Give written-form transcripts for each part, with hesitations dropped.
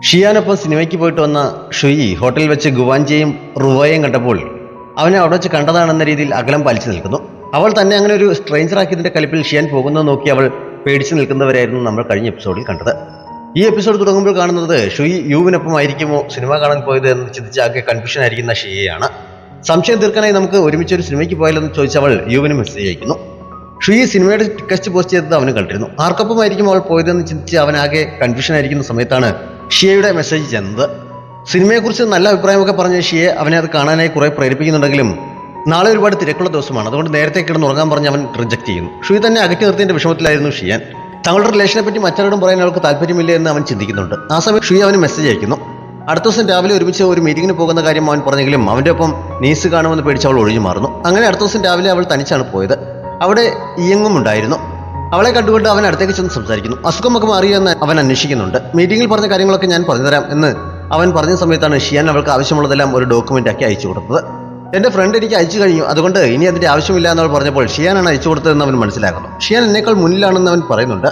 ഷിയാനൊപ്പം സിനിമയ്ക്ക് പോയിട്ട് വന്ന ഷുയി ഹോട്ടലിൽ വെച്ച് ഗുവാഞ്ചിയെയും റുവോയെയും കണ്ടപ്പോൾ അവനെ അവിടെ വെച്ച് കണ്ടതാണെന്ന രീതിയിൽ അകലം പാലിച്ചു നിൽക്കുന്നു. അവൾ തന്നെ അങ്ങനെ ഒരു സ്ട്രേഞ്ചറാക്കിയതിന്റെ കലിപ്പിൽ ഷിയാൻ പോകുന്നത് നോക്കി അവൾ പേടിച്ചു നിൽക്കുന്നവരായിരുന്നു നമ്മൾ കഴിഞ്ഞ എപ്പിസോഡിൽ കണ്ടത്. ഈ എപ്പിസോഡ് തുടങ്ങുമ്പോൾ കാണുന്നത് ഷുയി യുവിനൊപ്പം ആയിരിക്കുമോ സിനിമ കാണാൻ പോയത് എന്ന് ചിന്തിച്ച് ആകെ കൺഫ്യൂഷൻ ആയിരിക്കുന്ന ഷിയയാണ്. സംശയം തീർക്കാനായി നമുക്ക് ഒരുമിച്ച് ഒരു സിനിമയ്ക്ക് പോയാലെന്ന് ചോദിച്ചവൾ യുവിന് മെസ്സേജ് അയക്കുന്നു. ഷുയി സിനിമയുടെ ടിക്കറ്റ് പോസ്റ്റ് ചെയ്തത് അവന് കണ്ടിരുന്നു. ആർക്കൊപ്പമായിരിക്കും അവൾ പോയതെന്ന് ചിന്തിച്ച് അവനാകെ കൺഫ്യൂഷൻ ആയിരിക്കുന്ന സമയത്താണ് ഷിയയുടെ മെസ്സേജ് ചെന്നത്. സിനിമയെക്കുറിച്ച് നല്ല അഭിപ്രായമൊക്കെ പറഞ്ഞ ഷിയെ അവനെ അത് കാണാനായി കുറെ പ്രേരിപ്പിക്കുന്നുണ്ടെങ്കിലും നാളെ ഒരുപാട് തിരക്കുള്ള ദിവസമാണ്, അതുകൊണ്ട് നേരത്തെ കിടന്ന് ഉറങ്ങാൻ പറഞ്ഞ് അവൻ റിജക്ട് ചെയ്യുന്നു. ഷുയി തന്നെ അകറ്റി നിർത്തിയതിന്റെ വിഷമത്തിലായിരുന്നു ഷിയാൻ. തങ്ങളുടെ റിലേഷനെ പറ്റി മറ്റാരോടും പറയാൻ അവൾക്ക് താല്പര്യമില്ല എന്ന് അവൻ ചിന്തിക്കുന്നുണ്ട്. ആ സമയം ഷുയി അവന് മെസ്സേജ് അയക്കുന്നു. അടുത്ത ദിവസം രാവിലെ ഒരുമിച്ച് ഒരു മീറ്റിങ്ങിന് പോകുന്ന കാര്യം അവൻ പറഞ്ഞെങ്കിലും അവന്റെ ഒപ്പം നീസ് കാണുമെന്ന് പേടിച്ച് അവൾ ഒഴിഞ്ഞു മാറുന്നു. അങ്ങനെ അടുത്ത ദിവസം രാവിലെ അവൾ തനിച്ചാണ് പോയത്. അവിടെ ഇയങ്ങും ഉണ്ടായിരുന്നു. അവളെ കണ്ടുകൊണ്ട് അവൻ അടുത്തേക്ക് ചെന്ന് സംസാരിക്കുന്നു. അസുഖമൊക്കെ മാറിയോ എന്ന് അവൻ അന്വേഷിക്കുന്നുണ്ട്. മീറ്റിംഗിൽ പറഞ്ഞ കാര്യങ്ങളൊക്കെ ഞാൻ പറഞ്ഞുതരാം എന്ന് അവൻ പറഞ്ഞ സമയത്താണ് ഷിയാൻ അവൾക്ക് ആവശ്യമുള്ളതെല്ലാം ഒരു ഡോക്യുമെന്റ് ആക്കി അയച്ചു കൊടുത്തത്. എന്റെ ഫ്രണ്ട് എനിക്ക് അയച്ചു കഴിഞ്ഞു, അതുകൊണ്ട് ഇനി അതിന്റെ ആവശ്യമില്ല എന്നവൾ പറഞ്ഞപ്പോൾ ഷിയാനാണ് അയച്ചു കൊടുത്തതെന്ന് അവൻ മനസ്സിലാക്കുന്നു. ഷിയാൻ എന്നേക്കാൾ മുന്നിലാണെന്ന് അവൻ പറയുന്നുണ്ട്.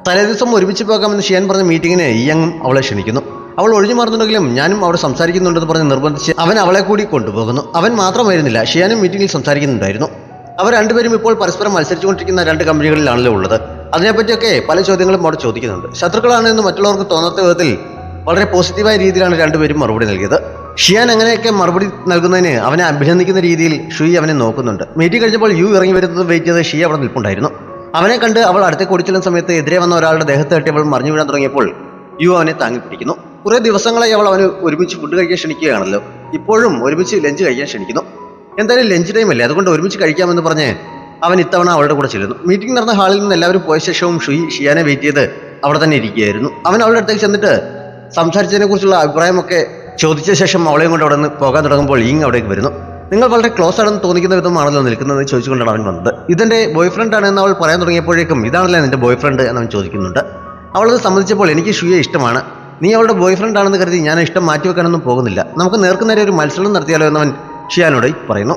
തലേദിവസം ഒരുമിച്ച് പോകാമെന്ന് ഷിയാൻ പറഞ്ഞ മീറ്റിങ്ങിന് ഇയങ്ങും അവളെ ക്ഷണിക്കുന്നു. അവൾ ഒഴിഞ്ഞു മാറുന്നുണ്ടെങ്കിലും ഞാനും അവിടെ സംസാരിക്കുന്നുണ്ടെന്ന് പറഞ്ഞ് നിർബന്ധിച്ച് അവൻ അവളെ കൂടി കൊണ്ടുപോകുന്നു. അവൻ മാത്രമായിരുന്നില്ല, ഷിയാനും മീറ്റിംഗിൽ സംസാരിക്കുന്നുണ്ടായിരുന്നു. അവർ രണ്ടുപേരും ഇപ്പോൾ പരസ്പരം മത്സരിച്ചുകൊണ്ടിരിക്കുന്ന രണ്ട് കമ്പനികളിലാണല്ലോ ഉള്ളത്. അതിനെപ്പറ്റിയൊക്കെ പല ചോദ്യങ്ങളും അവിടെ ചോദിക്കുന്നുണ്ട്. ശത്രുക്കളാണ് എന്ന് മറ്റുള്ളവർക്ക് തോന്നാത്ത വിധത്തിൽ വളരെ പോസിറ്റീവായ രീതിയിലാണ് രണ്ടുപേരും മറുപടി നൽകിയത്. ഷിയാൻ അങ്ങനെയൊക്കെ മറുപടി നൽകുന്നതിന് അവനെ അഭിനന്ദിക്കുന്ന രീതിയിൽ ഷുയി അവനെ നോക്കുന്നുണ്ട്. മീറ്റിംഗ് കഴിഞ്ഞപ്പോൾ യു ഇറങ്ങി വരുന്നത് വെയിറ്റ് ചെയ്ത് ഷി അവിടെ നിൽപ്പുണ്ടായിരുന്നു. അവനെ കണ്ട് അവൾ അടുത്തേക്ക് ഓടിച്ചെല്ലുന്ന സമയത്ത് എതിരെ വന്ന ഒരാളുടെ ദേഹത്ത് തട്ടി അവൾ മറിഞ്ഞു വീഴാൻ തുടങ്ങിയപ്പോൾ യു അവനെ താങ്ങി പിടിക്കുന്നു. കുറെ ദിവസങ്ങളായി അവൾ അവന് ഒരുമിച്ച് ഫുഡ് കഴിക്കാൻ ക്ഷണിക്കുകയാണല്ലോ, ഇപ്പോഴും ഒരുമിച്ച് ലഞ്ച് കഴിക്കാൻ ക്ഷണിക്കുന്നു. എന്തായാലും ലഞ്ച് ടൈം അല്ലേ, അതുകൊണ്ട് ഒരുമിച്ച് കഴിക്കാമെന്ന് പറഞ്ഞ് അവൻ ഇത്തവണ അവളുടെ കൂടെ ചെല്ലുന്നു. മീറ്റിംഗ് നടന്ന ഹാളിൽ നിന്ന് എല്ലാവരും പോയ ശേഷവും ഷിയാനെ വെയിറ്റ് ചെയ്ത് അവിടെ തന്നെ ഇരിക്കുകയായിരുന്നു. അവൻ അവളുടെ അടുത്തേക്ക് ചെന്നിട്ട് സംസാരിച്ചതിനെ കുറിച്ചുള്ള അഭിപ്രായമൊക്കെ ചോദിച്ച ശേഷം അവളെയും കൊണ്ട് അവിടെ നിന്ന് പോകാൻ തുടങ്ങുമ്പോൾ ഇങ് അവിടേക്ക് വരുന്നു. നിങ്ങൾ വളരെ ക്ലോസ് ആണെന്ന് തോന്നിക്കുന്ന വിധമാണല്ലോ നിൽക്കുന്നത് ചോദിച്ചുകൊണ്ടാണ് അവൻ വന്നത്. ഇതെന്റെ ബോയ് ഫ്രണ്ട് ആണ് എന്ന് അവൾ പറയാൻ തുടങ്ങിയപ്പോഴേക്കും ഇതാണല്ലേ നിന്റെ ബോയ് ഫ്രണ്ട് എന്ന് അവൻ ചോദിക്കുന്നുണ്ട്. അവളത് സമ്മതിച്ചപ്പോൾ എനിക്ക് ഷുയെ ഇഷ്ടമാണ്, നീ അവളുടെ ബോയ് ഫ്രണ്ട് ആണെന്ന് കരുതി ഞാൻ ഇഷ്ടം മാറ്റിവെക്കാനൊന്നും പോകുന്നില്ല, നമുക്ക് നേർക്കുനേരെ ഒരു മത്സരം നടത്തിയാലോ എന്നവൻ ഷിയാനോട് പറയുന്നു.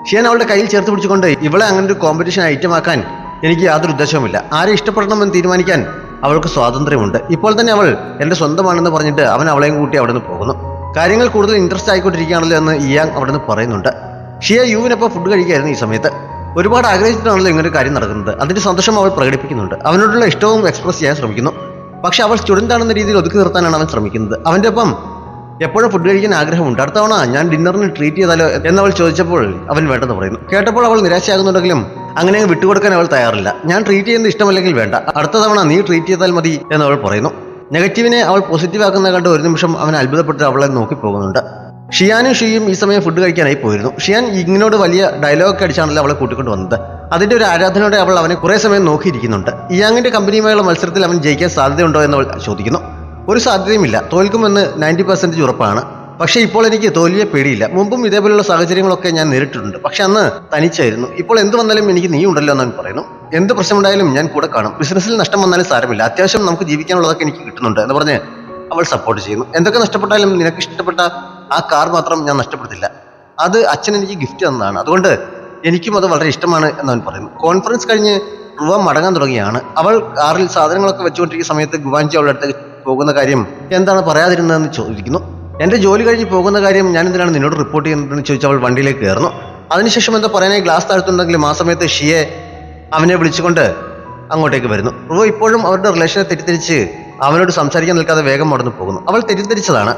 ഷിയാൻ അവളുടെ കയ്യിൽ ചേർത്ത് പിടിച്ചുകൊണ്ട് ഇവളെ അങ്ങനെ ഒരു കോമ്പറ്റീഷൻ ഐറ്റമാക്കാൻ എനിക്ക് യാതൊരു ഉദ്ദേശവുമില്ല, ആരെ ഇഷ്ടപ്പെടണമെന്ന് തീരുമാനിക്കാൻ അവൾക്ക് സ്വാതന്ത്ര്യമുണ്ട്, ഇപ്പോൾ തന്നെ അവൾ എന്റെ സ്വന്തമാണെന്ന് പറഞ്ഞിട്ട് അവൻ അവളെയും കൂട്ടി അവിടെ നിന്ന് പോകുന്നു. കാര്യങ്ങൾ കൂടുതൽ ഇൻട്രസ്റ്റ് ആയിക്കൊണ്ടിരിക്കുകയാണല്ലോ എന്ന് ഇയാങ് അവിടെ നിന്ന് പറയുന്നുണ്ട്. ഷിയ യുവിനൊപ്പം ഫുഡ് കഴിക്കായിരുന്നു ഈ സമയത്ത്. ഒരുപാട് ആഗ്രഹിച്ചിട്ടാണല്ലോ ഇങ്ങനൊരു കാര്യം നടക്കുന്നത്, അതിന്റെ സന്തോഷം അവൾ പ്രകടിപ്പിക്കുന്നുണ്ട്. അവനോടുള്ള ഇഷ്ടവും എക്സ്പ്രസ് ചെയ്യാൻ ശ്രമിക്കുന്നു. പക്ഷെ അവൾ സ്റ്റുഡന്റ് ആണെന്ന രീതിയിൽ ഒതുക്കി നിർത്താനാണ് അവൻ ശ്രമിക്കുന്നത്. അവന്റെ ഒപ്പം എപ്പോഴും ഫുഡ് കഴിക്കാൻ ആഗ്രഹമുണ്ട്, അടുത്ത തവണ ഞാൻ ഡിന്നറിന് ട്രീറ്റ് ചെയ്താലോ എന്നവൾ ചോദിച്ചപ്പോൾ അവൻ വേണ്ടെന്ന് പറയുന്നു. കേട്ടപ്പോൾ അവൾ നിരാശയാകുന്നുണ്ടെങ്കിലും അങ്ങനെ വിട്ടുകൊടുക്കാൻ അവൾ തയ്യാറില്ല. ഞാൻ ട്രീറ്റ് ചെയ്യുന്നത് ഇഷ്ടമല്ലെങ്കിൽ വേണ്ട, അടുത്ത തവണ നീ ട്രീറ്റ് ചെയ്താൽ മതി എന്നവൾ പറയുന്നു. നെഗറ്റീവിനെ അവൾ പോസിറ്റീവ് ആക്കുന്ന കണ്ട് ഒരു നിമിഷം അവൻ അത്ഭുതപ്പെട്ട് അവളെ നോക്കി പോകുന്നുണ്ട്. ഷിയാനും ഷിയും ഈ സമയം ഫുഡ് കഴിക്കാനായി പോയിരുന്നു. ഷിയാൻ ഇങ്ങിനോട് വലിയ ഡയലോഗൊക്കെ അടിച്ചാണല്ലോ അവളെ കൂട്ടിക്കൊണ്ട് വന്നത്. അതിന്റെ ഒരു ആരാധനയോടെ അവൾ അവനെ കുറെ സമയം നോക്കിയിരിക്കുന്നുണ്ട്. ഇയാങ്ങിന്റെ കമ്പനിയുമായുള്ള മത്സരത്തിൽ അവൻ ജയിക്കാൻ സാധ്യതയുണ്ടോ എന്ന് അവൾ ചോദിക്കുന്നു. ഒരു സാധ്യതയുമില്ല, തോൽക്കുമെന്ന് 90% ഉറപ്പാണ്. പക്ഷേ ഇപ്പോൾ എനിക്ക് തോൽവിയെ പേടിയില്ല, മുമ്പും ഇതേപോലുള്ള സാഹചര്യങ്ങളൊക്കെ ഞാൻ നേരിട്ടിട്ടുണ്ട്, പക്ഷെ അന്ന് തനിച്ചായിരുന്നു, ഇപ്പോൾ എന്ത് വന്നാലും എനിക്ക് നീ ഉണ്ടല്ലോ എന്ന് പറയുന്നു. എന്ത് പ്രശ്നമുണ്ടായാലും ഞാൻ കൂടെ കാണും, ബിസിനസ്സിൽ നഷ്ടം വന്നാലും സാരമില്ല, അത്യാവശ്യം നമുക്ക് ജീവിക്കാനുള്ളതൊക്കെ എനിക്ക് കിട്ടുന്നുണ്ട് എന്ന് പറഞ്ഞ് അവൾ സപ്പോർട്ട് ചെയ്യുന്നു. എന്തൊക്കെ നഷ്ടപ്പെട്ടാലും നിനക്ക് ഇഷ്ടപ്പെട്ട ആ കാർ മാത്രം ഞാൻ നഷ്ടപ്പെടുത്തില്ല, അത് അച്ഛൻ എനിക്ക് ഗിഫ്റ്റ് തന്നതാണ്, അതുകൊണ്ട് എനിക്കും അത് വളരെ ഇഷ്ടമാണ് എന്നവൻ പറയുന്നു. കോൺഫറൻസ് കഴിഞ്ഞ് റുവ മടങ്ങാൻ തുടങ്ങിയാണ്. അവൾ കാറിൽ സാധനങ്ങളൊക്കെ വെച്ചുകൊണ്ടിരിക്കുന്ന സമയത്ത് ഗുവാഞ്ചി അവളുടെ അടുത്ത് പോകുന്ന കാര്യം എന്താണ് പറയാതിരുന്നതെന്ന് ചോദിക്കുന്നു. എന്റെ ജോലി കഴിഞ്ഞ് പോകുന്ന കാര്യം ഞാൻ എന്തിനാണ് നിന്നോട് റിപ്പോർട്ട് ചെയ്യുന്നതെന്ന് ചോദിച്ച് അവൾ വണ്ടിയിലേക്ക് കയറുന്നു. അതിനുശേഷം എന്താ പറയാനായി ഗ്ലാസ് താഴ്ത്തുണ്ടെങ്കിലും ആ സമയത്ത് ഷിയെ അവനെ വിളിച്ചുകൊണ്ട് അങ്ങോട്ടേക്ക് വരുന്നു. റുവ ഇപ്പോഴും അവരുടെ റിലേഷനെ തെറ്റിദ്ധരിച്ച് അവനോട് സംസാരിക്കാൻ നിൽക്കാതെ വേഗം മടന്നു പോകുന്നു. അവൾ തെറ്റിദ്ധരിച്ചതാണ്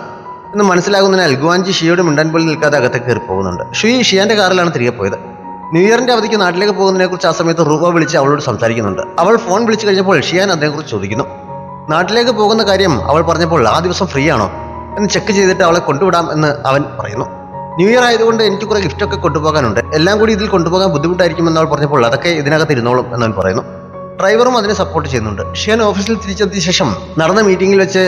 എന്ന് മനസ്സിലാകുന്നതിനാൽ ഗുവാഞ്ചി ഷിയോട് മിണ്ടാൻ പോലും നിൽക്കാതെ അകത്തേക്ക് കയറി പോകുന്നുണ്ട്. ഷിയാന്റെ കാറിലാണ് തിരികെ പോയത്. ന്യൂ ഇയറിന്റെ അവധിക്ക് നാട്ടിലേക്ക് പോകുന്നതിനെ കുറിച്ച് ആ സമയത്ത് റുവ വിളിച്ച് അവളോട് സംസാരിക്കുന്നുണ്ട്. അവൾ ഫോൺ വിളിച്ചു കഴിഞ്ഞപ്പോൾ ഷിയാൻ അതിനെക്കുറിച്ച് ചോദിക്കുന്നു. നാട്ടിലേക്ക് പോകുന്ന കാര്യം അവൾ പറഞ്ഞപ്പോൾ ആ ദിവസം ഫ്രീ ആണോ എന്ന് ചെക്ക് ചെയ്തിട്ട് അവളെ കൊണ്ടുവിടാം എന്ന് അവൻ പറയുന്നു. ന്യൂ ഇയർ ആയതുകൊണ്ട് എനിക്ക് കുറെ ഗിഫ്റ്റൊക്കെ കൊണ്ടുപോകാനുണ്ട്, എല്ലാം കൂടി ഇതിൽ കൊണ്ടുപോകാൻ ബുദ്ധിമുട്ടായിരിക്കുമെന്ന് അവൾ പറഞ്ഞപ്പോൾ അതൊക്കെ ഇതിനകത്ത് ഇരുന്നോളും എന്നവൻ പറയുന്നു. ഡ്രൈവറും അതിനെ സപ്പോർട്ട് ചെയ്യുന്നുണ്ട്. ഷിയാൻ ഓഫീസിൽ തിരിച്ചെത്തിയ ശേഷം നടന്ന മീറ്റിംഗിൽ വെച്ച്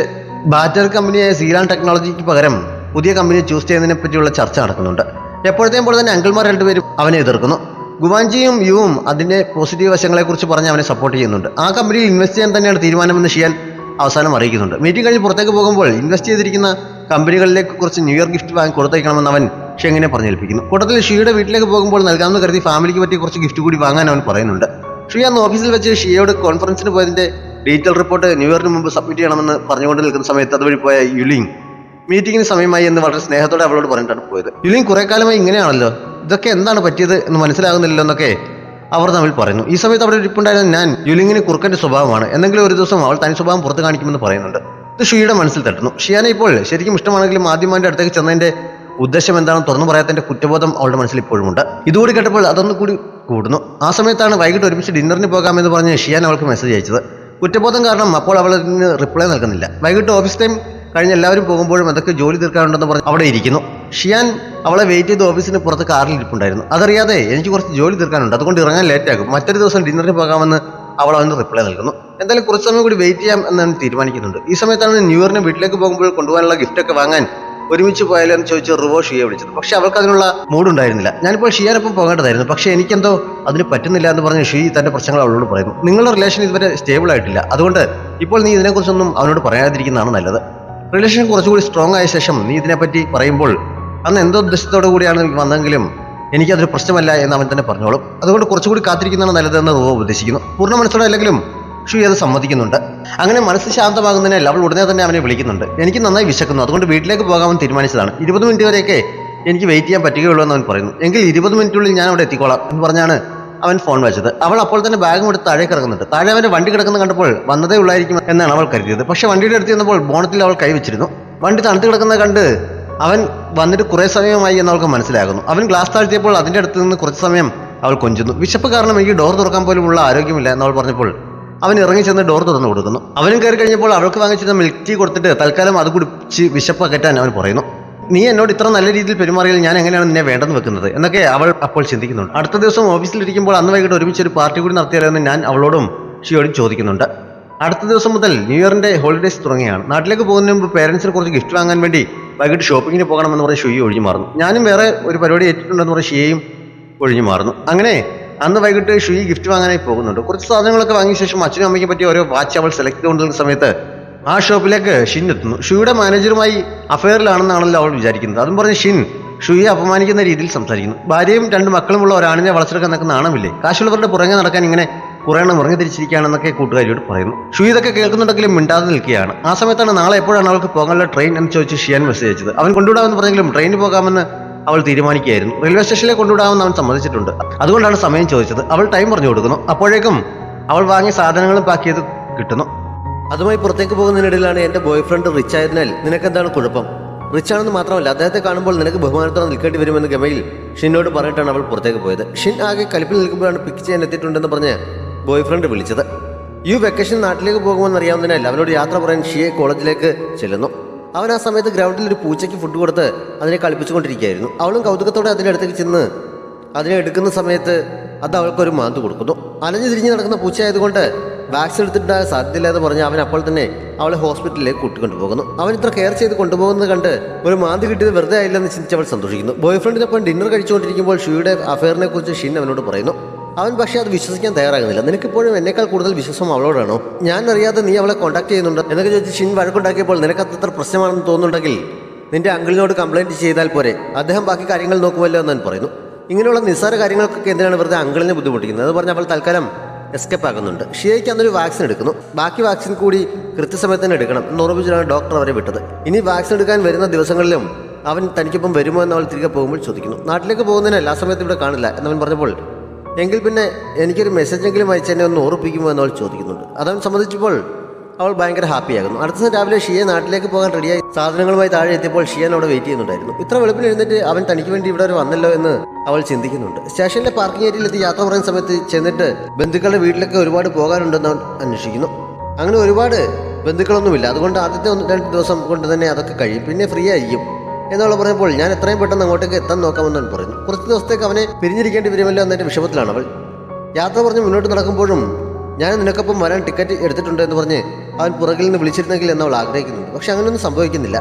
ബാറ്റർ കമ്പനിയായ സീലാൻ ടെക്നോളജിക്ക് പകരം പുതിയ കമ്പനിയെ ചൂസ് ചെയ്യുന്നതിനെ പറ്റിയുള്ള ചർച്ച നടക്കുന്നുണ്ട്. എപ്പോഴത്തെയും പോലെ തന്നെ അങ്കിൾമാർ രണ്ടുപേരും അവനെ എതിർക്കുന്നു. ഗുവാഞ്ചിയും യുവും അതിന്റെ പോസിറ്റീവ് വശങ്ങളെ കുറിച്ച് പറഞ്ഞ് അവനെ സപ്പോർട്ട് ചെയ്യുന്നുണ്ട്. ആ കമ്പനിയിൽ ഇൻവെസ്റ്റ് ചെയ്യാൻ തന്നെയാണ് തീരുമാനമെന്ന് ഷിയാൻ അവസാനം അറിയിക്കുന്നുണ്ട്. മീറ്റിംഗ് കഴിഞ്ഞ് പുറത്തേക്ക് പോകുമ്പോൾ ഇൻവെസ്റ്റ് ചെയ്തിരിക്കുന്ന കമ്പനികളിലേക്ക് കുറച്ച് ന്യൂ ഇയർ ഗിഫ്റ്റ് വാങ്ങി കൊടുത്തേക്കണമെന്ന് അവൻ ഷെങ്ങിനെ പറഞ്ഞേൽപ്പിക്കുന്നു. കൂട്ടത്തിൽ ഷിയുടെ വീട്ടിലേക്ക് പോകുമ്പോൾ നൽകാമെന്ന് കരുതി ഫാമിലിക്ക് പറ്റി കുറച്ച് ഗിഫ്റ്റ് കൂടി വാങ്ങാൻ അവൻ പറയുന്നുണ്ട്. ഷി അന്ന് ഓഫീസിൽ വെച്ച് ഷിയോട് കോൺഫറൻസിന് പോയതിന്റെ ഡീറ്റെയിൽ റിപ്പോർട്ട് ന്യൂ ഇയറിന് മുമ്പ് സബ്മിറ്റ് ചെയ്യണമെന്ന് പറഞ്ഞുകൊണ്ട് നിൽക്കുന്ന സമയത്ത് അതുവഴി പോയ യുലിങ് മീറ്റിംഗിന് സമയമായി എന്ന് വളരെ സ്നേഹത്തോടെ അവളോട് പറഞ്ഞിട്ടാണ് പോയത്. യുലിങ് കുറെ കാലമായി ഇങ്ങനെയാണല്ലോ, ഇതൊക്കെ എന്താണ് പറ്റിയത് എന്ന് മനസ്സിലാകുന്നില്ലല്ലോ എന്നൊക്കെ അവർ തമ്മിൽ പറയുന്നു. ഈ സമയത്ത് അവിടെ ഇരിപ്പുണ്ടായിരുന്ന ഞാൻ യുലിങ്ങിന് കുറുക്കന്റെ സ്വഭാവമാണ്, എന്തെങ്കിലും ഒരു ദിവസം അവൾ തനി സ്വഭാവം പുറത്ത് കാണിക്കുമെന്ന് പറയുന്നുണ്ട്. ഇത് ഷുയിയുടെ മനസ്സിൽ തട്ടുന്നു. ഷിയാനെ ഇപ്പോൾ ശരിക്കും ഇഷ്ടമാണെങ്കിലും ആദ്യമാൻ്റെ അടുത്തേക്ക് ചെന്നതിന്റെ ഉദ്ദേശം എന്താണെന്ന് തുറന്നു പറയാത്തതിന്റെ കുറ്റബോധം അവളുടെ മനസ്സിൽ ഇപ്പോഴുമുണ്ട്. ഇതുകൂടി കേട്ടപ്പോൾ അതൊന്നു കൂടി കൂടുന്നു. ആ സമയത്താണ് വൈകിട്ട് ഒരുമിച്ച് ഡിന്നറിന് പോകാമെന്ന് പറഞ്ഞ് ഷിയാൻ അവൾക്ക് മെസ്സേജ് അയച്ചത്. കുറ്റബോധം കാരണം അപ്പോൾ അവൾ അതിന് റിപ്ലൈ നൽകുന്നില്ല. വൈകിട്ട് ഓഫീസ് ടൈം കഴിഞ്ഞ് എല്ലാവരും പോകുമ്പോഴും അതൊക്കെ ജോലി തീർക്കാനുണ്ടെന്ന് പറഞ്ഞ് അവിടെ ഇരിക്കുന്നു. ഷിയാൻ അവളെ വെയിറ്റ് ചെയ്ത് ഓഫീസിന് പുറത്ത് കാറിൽ ഇരിപ്പുണ്ടായിരുന്നു. അതറിയാതെ എനിക്ക് കുറച്ച് ജോലി തീർക്കാനുണ്ട്, അതുകൊണ്ട് ഇറങ്ങാൻ ലേറ്റാകും, മറ്റൊരു ദിവസം ഡിന്നറിന് പോകാമെന്ന് അവൾ അവന് റിപ്ലൈ നൽകുന്നു. എന്തായാലും കുറച്ച് സമയം കൂടി വെയിറ്റ് ചെയ്യാം എന്ന് തീരുമാനിക്കുന്നുണ്ട്. ഈ സമയത്താണ് ന്യൂ ഇയറിന് വീട്ടിലേക്ക് പോകുമ്പോൾ കൊണ്ടുപോകാനുള്ള ഗിഫ്റ്റൊക്കെ വാങ്ങാൻ ഒരുമിച്ച് പോയാലോ എന്ന് ചോദിച്ച് റിവോ ഷിയെ വിളിച്ചത്. പക്ഷെ അവൾക്ക് അതിനുള്ള മൂഡുണ്ടായിരുന്നില്ല. ഞാനിപ്പോൾ ഷിയാനൊപ്പം പോകേണ്ടതായിരുന്നു, പക്ഷെ എനിക്കെന്തോ അതിന് പറ്റുന്നില്ല എന്ന് പറഞ്ഞ് ഷീ തന്റെ പ്രശ്നങ്ങൾ അവളോട് പറയുന്നു. നിങ്ങളുടെ റിലേഷൻ ഇതുവരെ സ്റ്റേബിൾ ആയിട്ടില്ല, അതുകൊണ്ട് ഇപ്പോൾ നീ ഇതിനെക്കുറിച്ചൊന്നും അവനോട് പറയാതിരിക്കുന്നതാണ് നല്ലത്. റിലേഷൻ കുറച്ചുകൂടി സ്ട്രോങ് ആയ ശേഷം നീ ഇതിനെപ്പറ്റി പറയുമ്പോൾ അന്ന് എന്തോ ഉദ്ദേശത്തോടു കൂടിയാണ് വന്നെങ്കിലും എനിക്കതൊരു പ്രശ്നമല്ല എന്ന് അവൻ തന്നെ പറഞ്ഞോളും. അതുകൊണ്ട് കുറച്ചുകൂടി കാത്തിരിക്കുന്നതാണ് നല്ലതെന്ന് റിവോ ഉപദേശിക്കുന്നു. പൂർണ്ണ മനസ്സോടെ അല്ലെങ്കിലും ഷീ അത് സമ്മതിക്കുന്നുണ്ട്. അങ്ങനെ മനസ്സ് ശാന്തമാകുന്നതിനാൽ അവൾ ഉടനെ തന്നെ അവനെ വിളിക്കുന്നുണ്ട്. എനിക്ക് നന്നായി വിശക്കുന്നു, അതുകൊണ്ട് വീട്ടിലേക്ക് പോകാമെന്ന് തീരുമാനിച്ചതാണ്. 20 മിനിറ്റ് വരെയൊക്കെ എനിക്ക് വെയിറ്റ് ചെയ്യാൻ പറ്റുകയുള്ളൂ എന്ന് അവൻ പറയുന്നു. എങ്കിൽ 20 മിനിറ്റുള്ളിൽ ഞാൻ അവിടെ എത്തിക്കോളാം എന്ന് പറഞ്ഞാണ് അവൻ ഫോൺ വെച്ചത്. അവൾ അപ്പോൾ തന്നെ ബാഗും എടുത്ത് താഴേക്ക് ഇറങ്ങുന്നുണ്ട്. താഴെ അവന്റെ വണ്ടി കിടക്കുന്ന കണ്ടപ്പോൾ വന്നതേ ഉള്ളായിരിക്കും എന്നാണ് അവൾ കരുതിയത്. പക്ഷെ വണ്ടിയുടെ അടുത്ത് ചെന്നപ്പോൾ ബോണറ്റിൽ അവൾ കൈവച്ചിരുന്നു. വണ്ടി തണുത്ത് കിടക്കുന്നത് കണ്ട് അവൻ വന്നിട്ട് കുറേ സമയമായി എന്ന് അവൾക്ക് മനസ്സിലാകുന്നു. അവൻ ഗ്ലാസ് താഴ്ത്തിയപ്പോൾ അതിന്റെ അടുത്ത് നിന്ന് കുറച്ച് സമയം അവൾ കൊഞ്ചുന്നു. വിശപ്പ് കാരണം എനിക്ക് ഡോർ തുറക്കാൻ പോലുമുള്ള ആരോഗ്യമില്ല എന്നവൾ പറഞ്ഞപ്പോൾ അവൻ ഇറങ്ങി ചെന്ന് ഡോർ തുറന്നു കൊടുക്കുന്നു. അവനും കയറി കഴിഞ്ഞപ്പോൾ അവൾക്ക് വാങ്ങിച്ചിരുന്ന മിൽക്ക് ടീ കൊടുത്തിട്ട് തൽക്കാലം അത് കുടിച്ച് വിശപ്പ് അകറ്റാൻ അവൻ പറയുന്നു. നീ എന്നോട് ഇത്ര നല്ല രീതിയിൽ പെരുമാറിയാൽ ഞാൻ എങ്ങനെയാണ് നിന്നെ വേണ്ടെന്ന് വെക്കുന്നത് എന്നൊക്കെ അവൾ അപ്പോൾ ചിന്തിക്കുന്നുണ്ട്. അടുത്ത ദിവസം ഓഫീസിലിരിക്കുമ്പോൾ അന്ന് വൈകിട്ട് ഒരുമിച്ച് ഒരു പാർട്ടി കൂടി നടത്തിയാലോ എന്ന് ഞാൻ അവളോടും ഷിയോടും ചോദിക്കുന്നുണ്ട്. അടുത്ത ദിവസം മുതൽ ന്യൂ ഇയറിന്റെ ഹോളിഡേസ് തുടങ്ങിയാണ്. നാട്ടിലേക്ക് പോകുന്നതിന് മുമ്പ് പേരൻസിന് കുറച്ച് ഗിഫ്റ്റ് വാങ്ങാൻ വേണ്ടി വൈകിട്ട് ഷോപ്പിങ്ങിന് പോകണമെന്ന് പറഞ്ഞ് ഷുയി ഒഴിഞ്ഞു മാറുന്നു. ഞാനും വേറെ ഒരു പരിപാടി ഏറ്റിട്ടുണ്ടെന്ന് പറഞ്ഞ് ഷിയയും ഒഴിഞ്ഞു മാറുന്നു. അങ്ങനെ അന്ന് വൈകിട്ട് ഷുയി ഗിഫ്റ്റ് വാങ്ങാനായി പോകുന്നുണ്ട്. കുറച്ച് സാധനങ്ങളൊക്കെ വാങ്ങിയ ശേഷം അച്ഛനും അമ്മയ്ക്ക് പറ്റിയ ഓരോ വാച്ച് അവൾ സെലക്ട് ചെയ്തുകൊണ്ടിരുന്ന സമയത്ത് ആ ഷോപ്പിലേക്ക് ഷിൻ എത്തുന്നു. ഷുയുടെ മാനേജറുമായി അഫെയറിലാണെന്നാണല്ലോ അവൾ വിചാരിക്കുന്നത്. അതും പറഞ്ഞ് ഷിൻ ഷുയെ അപമാനിക്കുന്ന രീതിയിൽ സംസാരിക്കുന്നു. ഭാര്യയും 2 മക്കളുമുള്ള ഒരാണിനെ വളച്ചെടുക്കാൻ നിൽക്കുന്ന നാണമില്ലേ, കാശുള്ളവരുടെ പുറകെ നടക്കാൻ ഇങ്ങനെ കുറെ എണ്ണം ഇറങ്ങി തിരിച്ചിരിക്കുകയാണെന്നൊക്കെ കൂട്ടുകാരിയോട് പറയുന്നു. ഷുയി ഇതൊക്കെ കേൾക്കുന്നുണ്ടെങ്കിലും മിണ്ടാതെ നിൽക്കുകയാണ്. ആ സമയത്താണ് നാളെ എപ്പോഴാണ് അവൾക്ക് പോകാനുള്ള ട്രെയിൻ എന്ന് ചോദിച്ച് ഷിയാൻ മെസ്സേജ് അയച്ചത്. അവൻ കൊണ്ടുവിടാമെന്ന് പറഞ്ഞെങ്കിലും ട്രെയിനിന് പോകാമെന്ന് അവൾ തീരുമാനിക്കുകയായിരുന്നു. റെയിൽവേ സ്റ്റേഷനിലേക്ക് കൊണ്ടുവിടാമെന്ന് അവൻ സമ്മതിച്ചിട്ടുണ്ട്. അതുകൊണ്ടാണ് സമയം ചോദിച്ചത്. അവൾ ടൈം പറഞ്ഞു കൊടുക്കുന്നു. അപ്പോഴേക്കും അവൾ വാങ്ങിയ സാധനങ്ങളും പാക്ക് ചെയ്ത് കിട്ടുന്നു. അതുമായി പുറത്തേക്ക് പോകുന്നതിനിടയിലാണ് എന്റെ ബോയ് ഫ്രണ്ട് റിച്ച് ആയതിനാൽ നിനക്കെന്താണ് കുഴപ്പം? റിച്ച് ആണെന്ന് മാത്രമല്ല അദ്ദേഹത്തെ കാണുമ്പോൾ നിനക്ക് ബഹുമാനത്തോടെ നിൽക്കേണ്ടി വരുമെന്ന് ഗമയിൽ ഷിന്നോട് പറഞ്ഞിട്ടാണ് അവൾ പുറത്തേക്ക് പോയത്. ഷിൻ ആകെ കലിപ്പിൽ നിൽക്കുമ്പോഴാണ് പിക്ക് ചെയ്യാൻ എത്തിയിട്ടുണ്ടെന്ന് പറഞ്ഞ് ബോയ് ഫ്രണ്ട് വിളിച്ചത്. ഈ വെക്കേഷൻ നാട്ടിലേക്ക് പോകുമെന്ന് അറിയാവുന്നതിനാൽ അവനോട് യാത്ര പറയാൻ ഷിയെ കോളേജിലേക്ക് ചെല്ലുന്നു. അവൻ ആ സമയത്ത് ഗ്രൗണ്ടിൽ ഒരു പൂച്ചയ്ക്ക് ഫുഡ് കൊടുത്ത് അതിനെ കളിപ്പിച്ചുകൊണ്ടിരിക്കുകയായിരുന്നു. അവളും കൗതുകത്തോടെ അതിൻ്റെ അടുത്തേക്ക് ചെന്ന് അതിനെ എടുക്കുന്ന സമയത്ത് അത് അവൾക്കൊരു മാന്ത് കൊടുക്കുന്നു. അലഞ്ഞു തിരിഞ്ഞ് നടക്കുന്ന പൂച്ചയായതുകൊണ്ട് വാക്സിൻ എടുത്തിട്ടുണ്ടായ സാധ്യതയില്ല എന്ന് പറഞ്ഞ് അവൻ അപ്പോൾ തന്നെ അവളെ ഹോസ്പിറ്റലിലേക്ക് കൂട്ടിക്കൊണ്ടുപോകുന്നു. അവൻ ഇത്ര കെയർ ചെയ്ത് കൊണ്ടുപോകുന്നത് കണ്ട് ഒരു മാന്തി കിട്ടിയത് വെറുതെ ആയില്ലെന്ന് ചിന്തിച്ച് അവൾ സന്തോഷിക്കുന്നു. ബോയ് ഫ്രണ്ടിനൊപ്പം ഡിന്നർ കഴിച്ചുകൊണ്ടിരിക്കുമ്പോൾ ഷുയുടെ അഫെയറിനെ കുറിച്ച് ഷിൻ അവനോട് പറയുന്നു. അവൻ പക്ഷേ അത് വിശ്വസിക്കാൻ തയ്യാറാകുന്നില്ല. നിനക്കിപ്പോഴും എന്നേക്കാൾ കൂടുതൽ വിശ്വാസം അവളോടാണോ? ഞാൻ അറിയാതെ നീ അവളെ കോൺടാക്ട് ചെയ്യുന്നുണ്ട് എന്നൊക്കെ ചോദിച്ച് ഷിൻ വഴക്കുണ്ടാക്കിയപ്പോൾ നിനക്ക് അത്ര പ്രശ്നമാണെന്ന് തോന്നുന്നുണ്ടെങ്കിൽ നിന്റെ അങ്കിളിനോട് കംപ്ലൈൻറ്റ് ചെയ്താൽ പോരെ, അദ്ദേഹം ബാക്കി കാര്യങ്ങൾ നോക്കുമല്ലോ എന്ന് ഞാൻ പറയുന്നു. ഇങ്ങനെയുള്ള നിസ്സാര കാര്യങ്ങൾക്കൊക്കെ എന്തിനാണ് വെറുതെ അങ്കിളിനെ ബുദ്ധിമുട്ടിക്കുന്നത് എന്ന് പറഞ്ഞ് അവൾ തൽക്കാലം എസ്കേപ്പ് ആകുന്നുണ്ട്. ഷിയയ്ക്ക് അന്നൊരു വാക്സിൻ എടുക്കുന്നു. ബാക്കി വാക്സിൻ കൂടി കൃത്യസമയത്ത് തന്നെ എടുക്കണം എന്ന് ഓർമ്മിച്ചാണ് ഡോക്ടർ അവരെ വിട്ടത്. ഇനി വാക്സിൻ എടുക്കാൻ വരുന്ന ദിവസങ്ങളിലും അവൻ തനിക്കൊപ്പം വരുമോ എന്ന് അവൾ തിരികെ പോകുമ്പോൾ ചോദിക്കുന്നു. നാട്ടിലേക്ക് പോകുന്നതിന് എല്ലാ സമയത്തും ഇവിടെ കാണില്ല എന്നവൻ പറഞ്ഞപ്പോൾ എങ്കിൽ പിന്നെ എനിക്കൊരു മെസ്സേജെങ്കിലും അയച്ചെന്നെ ഒന്ന് ഓർപ്പിക്കുമോ എന്നവൾ ചോദിക്കുന്നുണ്ട്. അതവൻ സമ്മതിച്ചപ്പോൾ അവൾ ഭയങ്കര ഹാപ്പിയാകുന്നു. അടുത്ത ദിവസം രാവിലെ ഷിയെ നാട്ടിലേക്ക് പോകാൻ റെഡിയായി സാധനങ്ങളുമായി താഴെ എത്തിയപ്പോൾ ഷിയാൻ അവിടെ വെയിറ്റ് ചെയ്യുന്നുണ്ടായിരുന്നു. ഇത്ര വെളുപ്പിന് എഴുന്നേറ്റ് അവൻ തനിക്ക് വേണ്ടി ഇവിടെ വരെ വന്നല്ലോ എന്ന് അവൾ ചിന്തിക്കുന്നുണ്ട്. സ്റ്റേഷനിലെ പാർക്കിംഗ് ഏരിയയിലെത്തി യാത്ര പറയുന്ന സമയത്ത് ചെന്നിട്ട് ബന്ധുക്കളുടെ വീട്ടിലൊക്കെ ഒരുപാട് പോകാനുണ്ടെന്ന് അവൻ അന്വേഷിക്കുന്നു. അങ്ങനെ ഒരുപാട് ബന്ധുക്കളൊന്നുമില്ല, അതുകൊണ്ട് ആദ്യത്തെ 1-2 ദിവസം കൊണ്ട് തന്നെ അതൊക്കെ കഴിയും, പിന്നെ ഫ്രീ ആയിരിക്കും എന്നവൾ പറഞ്ഞപ്പോൾ ഞാൻ എത്രയും പെട്ടെന്ന് അങ്ങോട്ടേക്ക് എത്താൻ നോക്കാമെന്ന് അവൻ പറയുന്നു. കുറച്ച് ദിവസത്തേക്ക് അവനെ പിരിഞ്ഞിരിക്കേണ്ടി വരുമല്ലോ എന്നതിൻ്റെ വിഷമത്തിലാണ് അവൾ. യാത്ര പറഞ്ഞ് മുന്നോട്ട് നടക്കുമ്പോഴും ഞാൻ നിനക്കൊപ്പം വരാൻ ടിക്കറ്റ് എടുത്തിട്ടുണ്ട് എന്ന് പറഞ്ഞ് അവൻ പുറകിൽ നിന്ന് വിളിച്ചിരുന്നെങ്കിൽ എന്ന് അവൾ ആഗ്രഹിക്കുന്നുണ്ട്. പക്ഷെ അങ്ങനെയൊന്നും സംഭവിക്കുന്നില്ല.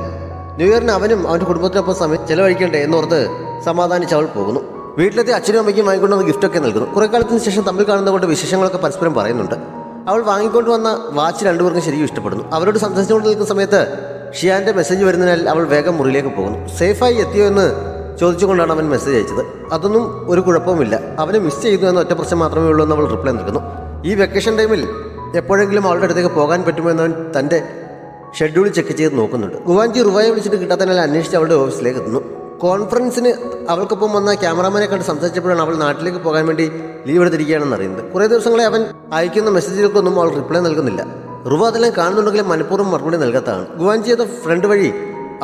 ന്യൂ ഇയറിന് അവനും അവൻ്റെ കുടുംബത്തിനൊപ്പം സമയം ചെലവഴിക്കണ്ടേ എന്നോർത്ത് സമാധാനിച്ച് അവൾ പോകുന്നു. വീട്ടിലെത്തി അച്ഛനും അമ്മയ്ക്കും വാങ്ങിക്കൊണ്ടുവന്ന ഗിഫ്റ്റൊക്കെ നൽകുന്നു. കുറേ കാലത്തിന് ശേഷം തമ്മിൽ കാണുന്നതുകൊണ്ട് വിശേഷങ്ങളൊക്കെ പരസ്പരം പറയുന്നുണ്ട്. അവൾ വാങ്ങിക്കൊണ്ടുവന്ന വാച്ച് രണ്ടുപേർക്കും ശരിക്കും ഇഷ്ടപ്പെടുന്നു. അവരോട് സംസാരിച്ചുകൊണ്ട് നിൽക്കുന്ന സമയത്ത് ഷിയാന്റെ മെസ്സേജ് വരുന്നതിനാൽ അവൾ വേഗം മുറിയിലേക്ക് പോകുന്നു. സേഫായി എത്തിയോ എന്ന് ചോദിച്ചുകൊണ്ടാണ് അവൻ മെസ്സേജ് അയച്ചത്. അതൊന്നും ഒരു കുഴപ്പവുമില്ല, അവനെ മിസ് ചെയ്തു എന്ന ഒറ്റ പ്രശ്നം മാത്രമേ ഉള്ളൂ എന്ന് അവൾ റിപ്ലൈ നൽകുന്നു. ഈ വെക്കേഷൻ ടൈമിൽ എപ്പോഴെങ്കിലും അവളുടെ അടുത്തേക്ക് പോകാൻ പറ്റുമോ എന്നവൻ തൻ്റെ ഷെഡ്യൂൾ ചെക്ക് ചെയ്ത് നോക്കുന്നുണ്ട്. ഗുവാഞ്ചി റുവായെ വിളിച്ചിട്ട് കിട്ടാത്തതിനാൽ അന്വേഷിച്ച് അവളുടെ ഓഫീസിലേക്ക് എത്തുന്നു. കോൺഫറൻസിന് അവൾക്കൊപ്പം വന്ന ക്യാമറാമാനെ കണ്ട് സംസാരിച്ചപ്പോഴാണ് അവൾ നാട്ടിലേക്ക് പോകാൻ വേണ്ടി ലീവ് എടുത്തിരിക്കുകയാണെന്ന് അറിയുന്നത്. കുറേ ദിവസങ്ങളെ അവൻ അയക്കുന്ന മെസ്സേജുകൾക്കൊന്നും അവൾ റിപ്ലൈ നൽകുന്നില്ല. റുവ അതെല്ലാം കാണുന്നുണ്ടെങ്കിലും മനഃപൂർവ്വം മറുപടി നൽകാത്തതാണ്. ഗുവാഞ്ചിയുടെ ഫ്രണ്ട് വഴി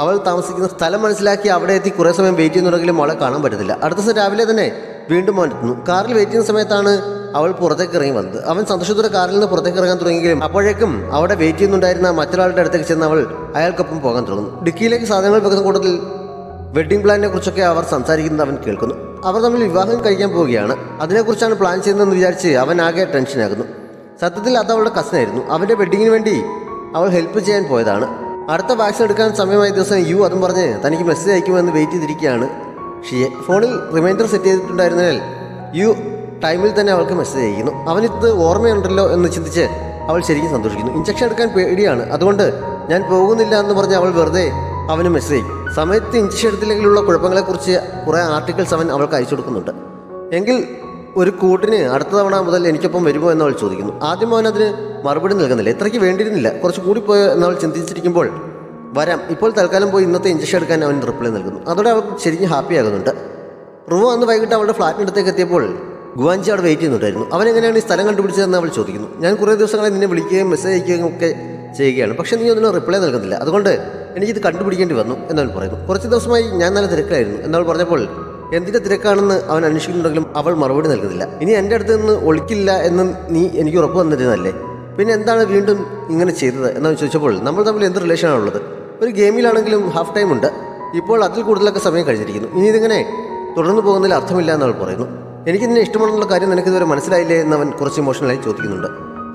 അവൾ താമസിക്കുന്ന സ്ഥലം മനസ്സിലാക്കി അവിടെ എത്തി കുറേ സമയം വെയിറ്റ് ചെയ്യുന്നുണ്ടെങ്കിലും അവളെ കാണാൻ പറ്റുന്നില്ല. അടുത്ത ദിവസം രാവിലെ തന്നെ വീണ്ടും അവൻ എത്തുന്നു. കാറിൽ വെയിറ്റ് ചെയ്യുന്ന സമയത്താണ് അവൾ പുറത്തേക്ക് ഇറങ്ങി വന്നത്. അവൻ സന്തോഷത്തോടെ കാറിൽ നിന്ന് പുറത്തേക്ക് ഇറങ്ങാൻ തുടങ്ങിയെങ്കിലും അപ്പോഴേക്കും അവിടെ വെയിറ്റ് ചെയ്യുന്നുണ്ടായിരുന്ന മറ്റൊരാളുടെ അടുത്തേക്ക് ചെന്ന് അവൾ അയാൾക്കൊപ്പം പോകാൻ തുടങ്ങുന്നു. ഡിക്കിയിലേക്ക് സാധനങ്ങൾ വെക്കുന്ന കൂട്ടത്തിൽ വെഡ്ഡിംഗ് പ്ലാനിനെ കുറിച്ചൊക്കെ അവർ സംസാരിക്കുന്നത് അവൻ കേൾക്കുന്നു. അവർ തമ്മിൽ വിവാഹം കഴിക്കാൻ പോവുകയാണ്. അതിനെക്കുറിച്ചാണ് പ്ലാൻ ചെയ്യുന്നതെന്ന് വിചാരിച്ച് അവൻ ആകെ ടെൻഷനാകുന്നു. സത്യത്തിൽ അത് അവളുടെ കസിനായിരുന്നു. അവൻ്റെ വെഡ്ഡിങ്ങിന് വേണ്ടി അവൾ ഹെൽപ്പ് ചെയ്യാൻ പോയതാണ്. അടുത്ത വാക്സിൻ എടുക്കാൻ സമയമായ ദിവസം യു അതും പറഞ്ഞ് തനിക്ക് മെസ്സേജ് അയക്കുമെന്ന് വെയിറ്റ് ചെയ്തിരിക്കുകയാണ് ഷിയെ. ഫോണിൽ റിമൈൻഡർ സെറ്റ് ചെയ്തിട്ടുണ്ടായിരുന്നതിനാൽ യു ടൈമിൽ തന്നെ അവൾക്ക് മെസ്സേജ് അയക്കുന്നു. അവനിത് ഓർമ്മയുണ്ടല്ലോ എന്ന് ചിന്തിച്ച് അവൾ ശരിക്കും സന്തോഷിക്കുന്നു. ഇഞ്ചക്ഷൻ എടുക്കാൻ പേടിയാണ്, അതുകൊണ്ട് ഞാൻ പോകുന്നില്ല എന്ന് പറഞ്ഞ് അവൾ വെറുതെ അവന് മെസ്സേജ് അയക്കും. സമയത്ത് ഇഞ്ചക്ഷൻ എടുത്തില്ലെങ്കിലുള്ള കുഴപ്പങ്ങളെക്കുറിച്ച് കുറേ ആർട്ടിക്കിൾസ് അവൻ അവൾക്ക് അയച്ചു കൊടുക്കുന്നുണ്ട്. എങ്കിൽ ഒരു കൂട്ടിന് അടുത്ത തവണ മുതൽ എനിക്കൊപ്പം വരുമോ എന്ന് അവൾ ചോദിക്കുന്നു. ആദ്യം അവൻ അതിന് മറുപടി നൽകുന്നില്ല. ഇത്രയ്ക്ക് വേണ്ടിയിരുന്നില്ല, കുറച്ച് കൂടിപ്പോയോ എന്നവൾ ചിന്തിച്ചിരിക്കുമ്പോൾ വരാം, ഇപ്പോൾ തൽക്കാലം പോയി ഇന്നത്തെ ഇഞ്ചക്ഷൻ എടുക്കാൻ അവൻ റിപ്ലൈ നൽകുന്നു. അതോടെ അവൾ ശരിക്കും ഹാപ്പി ആകുന്നുണ്ട്. റുവ അന്ന് വൈകിട്ട് അവളുടെ ഫ്ലാറ്റിനടുത്തേക്ക് എത്തിയപ്പോൾ ഗുവാഞ്ചി അവിടെ വെയിറ്റ് ചെയ്യുന്നുണ്ടായിരുന്നു. അവൻ എങ്ങനെയാണ് ഈ സ്ഥലം കണ്ടുപിടിച്ചതെന്ന് അവൾ ചോദിക്കുന്നു. ഞാൻ കുറേ ദിവസങ്ങളെ നിന്നെ വിളിക്കുകയും മെസ്സേജ് അയക്കുകയും ഒക്കെ ചെയ്യുകയാണ്, പക്ഷേ നീ അതിന് റിപ്ലൈ നൽകുന്നില്ല, അതുകൊണ്ട് എനിക്കിത് കണ്ടുപിടിക്കേണ്ടി വന്നു എന്നവൻ പറയുന്നു. കുറച്ച് ദിവസമായി ഞാൻ നല്ല തിരക്കായിരുന്നു എന്നവൾ പറഞ്ഞപ്പോൾ എന്തിൻ്റെ തിരക്കാണെന്ന് അവൻ അന്വേഷിക്കുന്നുണ്ടെങ്കിലും അവൾ മറുപടി നൽകുന്നില്ല. ഇനി എൻ്റെ അടുത്ത് നിന്ന് ഒളിക്കില്ല എന്ന് നീ എനിക്ക് ഉറപ്പ് വന്നിരുന്നല്ലേ, പിന്നെ എന്താണ് വീണ്ടും ഇങ്ങനെ ചെയ്തത് എന്നവൻ ചോദിച്ചപ്പോൾ നമ്മൾ തമ്മിൽ എന്ത് റിലേഷനാണുള്ളത്? ഒരു ഗെയിമിലാണെങ്കിലും ഹാഫ് ടൈം ഉണ്ട്, ഇപ്പോൾ അതിൽ കൂടുതലൊക്കെ സമയം കഴിഞ്ഞിരിക്കുന്നു, ഇനി ഇതിങ്ങനെ തുടർന്ന് പോകുന്നതിൽ അർത്ഥമില്ല എന്നവൾ പറയുന്നു. എനിക്ക് നിന്നെ ഇഷ്ടമാണെന്നുള്ള കാര്യം നിനക്കിതുവരെ മനസ്സിലായില്ലേ എന്നവൻ കുറച്ച് ഇമോഷണലായി ചോദിക്കുന്നുണ്ട്.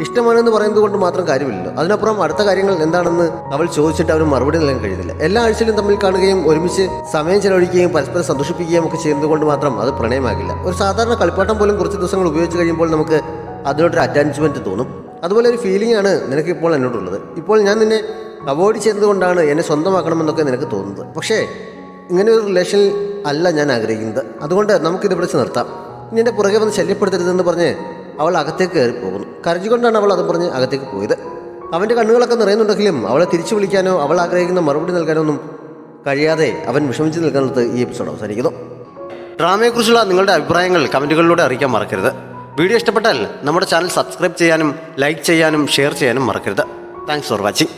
ഇഷ്ടമാണെന്ന് പറയുന്നത് കൊണ്ട് മാത്രം കാര്യമില്ലല്ലോ, അതിനപ്പുറം അടുത്ത കാര്യങ്ങൾ എന്താണെന്ന് അവൾ ചോദിച്ചിട്ട് അവന് മറുപടി നൽകാൻ കഴിയുന്നില്ല. എല്ലാ ആഴ്ചയിലും തമ്മിൽ കാണുകയും ഒരുമിച്ച് സമയം ചെലവഴിക്കുകയും പരസ്പരം സന്തോഷിപ്പിക്കുകയും ഒക്കെ ചെയ്യുന്നത് കൊണ്ട് മാത്രം അത് പ്രണയമാകില്ല. ഒരു സാധാരണ കളിപ്പാട്ടം പോലും കുറച്ച് ദിവസങ്ങൾ ഉപയോഗിച്ച് കഴിയുമ്പോൾ നമുക്ക് അതിനോടൊരു അറ്റാച്ച്മെൻറ്റ് തോന്നും. അതുപോലെ ഒരു ഫീലിംഗ് ആണ് നിനക്ക് ഇപ്പോൾ എന്നോടുള്ളത്. ഇപ്പോൾ ഞാൻ നിന്നെ അവോയ്ഡ് ചെയ്തതുകൊണ്ടാണ് എന്നെ സ്വന്തമാക്കണമെന്നൊക്കെ നിനക്ക് തോന്നുന്നത്. പക്ഷേ ഇങ്ങനെ ഒരു റിലേഷൻ അല്ല ഞാൻ ആഗ്രഹിക്കുന്നത്, അതുകൊണ്ട് നമുക്കിത് പിടിച്ച് നിർത്താം. ഇനി എൻ്റെ പുറകെ വന്ന് ശല്യപ്പെടുത്തരുതെന്ന് പറഞ്ഞ് അവൾ അകത്തേക്ക് കയറി പോകുന്നു. കരഞ്ഞുകൊണ്ടാണ് അവൾ അതും പറഞ്ഞ് അകത്തേക്ക് പോയത്. അവൻ്റെ കണ്ണുകളൊക്കെ നിറയുന്നുണ്ടെങ്കിലും അവളെ തിരിച്ചു വിളിക്കാനോ അവൾ ആഗ്രഹിക്കുന്ന മറുപടി നൽകാനോ ഒന്നും കഴിയാതെ അവൻ വിഷമിച്ച് നിൽക്കുന്നത് ഈ എപ്പിസോഡ് അവസാനിക്കുന്നു. ഡ്രാമയെക്കുറിച്ചുള്ള നിങ്ങളുടെ അഭിപ്രായങ്ങൾ കമൻറ്റുകളിലൂടെ അറിയിക്കാൻ മറക്കരുത്. വീഡിയോ ഇഷ്ടപ്പെട്ടാൽ നമ്മുടെ ചാനൽ സബ്സ്ക്രൈബ് ചെയ്യാനും ലൈക്ക് ചെയ്യാനും ഷെയർ ചെയ്യാനും മറക്കരുത്. Thanks for watching.